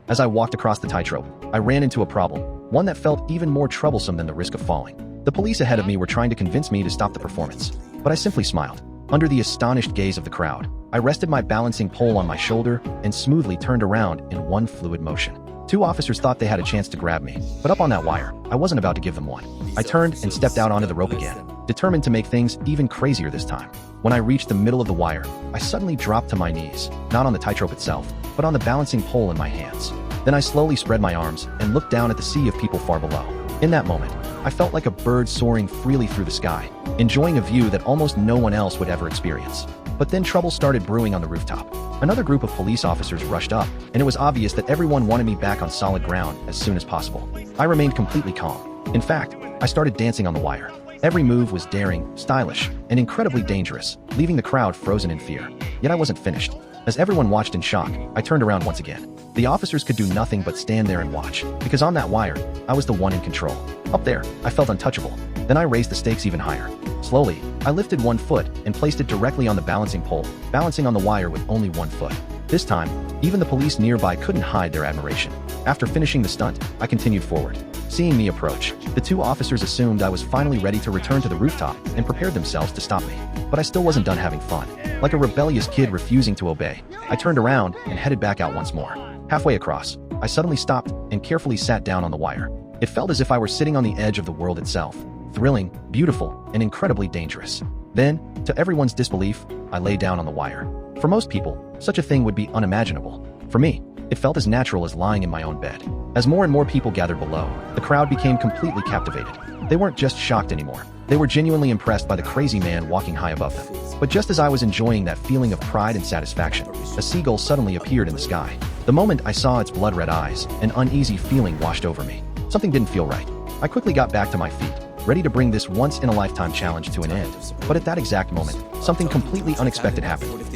As I walked across the tightrope, I ran into a problem, one that felt even more troublesome than the risk of falling. The police ahead of me were trying to convince me to stop the performance, but I simply smiled. Under the astonished gaze of the crowd, I rested my balancing pole on my shoulder and smoothly turned around in one fluid motion. Two officers thought they had a chance to grab me, but up on that wire, I wasn't about to give them one. I turned and stepped out onto the rope again, determined to make things even crazier this time. When I reached the middle of the wire, I suddenly dropped to my knees, not on the tightrope itself, but on the balancing pole in my hands. Then I slowly spread my arms and looked down at the sea of people far below. In that moment, I felt like a bird soaring freely through the sky, enjoying a view that almost no one else would ever experience. But then trouble started brewing on the rooftop. Another group of police officers rushed up, and it was obvious that everyone wanted me back on solid ground as soon as possible. I remained completely calm. In fact, I started dancing on the wire. Every move was daring, stylish, and incredibly dangerous, leaving the crowd frozen in fear. Yet I wasn't finished. As everyone watched in shock, I turned around once again. The officers could do nothing but stand there and watch, because on that wire, I was the one in control. Up there, I felt untouchable. Then I raised the stakes even higher. Slowly, I lifted one foot and placed it directly on the balancing pole, balancing on the wire with only one foot. This time, even the police nearby couldn't hide their admiration. After finishing the stunt, I continued forward. Seeing me approach, the two officers assumed I was finally ready to return to the rooftop and prepared themselves to stop me. But I still wasn't done having fun. Like a rebellious kid refusing to obey, I turned around and headed back out once more. Halfway across, I suddenly stopped and carefully sat down on the wire. It felt as if I were sitting on the edge of the world itself. Thrilling, beautiful, and incredibly dangerous. Then, to everyone's disbelief, I lay down on the wire. For most people, such a thing would be unimaginable. For me, it felt as natural as lying in my own bed. As more and more people gathered below, the crowd became completely captivated. They weren't just shocked anymore. They were genuinely impressed by the crazy man walking high above them. But just as I was enjoying that feeling of pride and satisfaction, a seagull suddenly appeared in the sky. The moment I saw its blood-red eyes, an uneasy feeling washed over me. Something didn't feel right. I quickly got back to my feet, ready to bring this once-in-a-lifetime challenge to an end. But at that exact moment, something completely unexpected happened.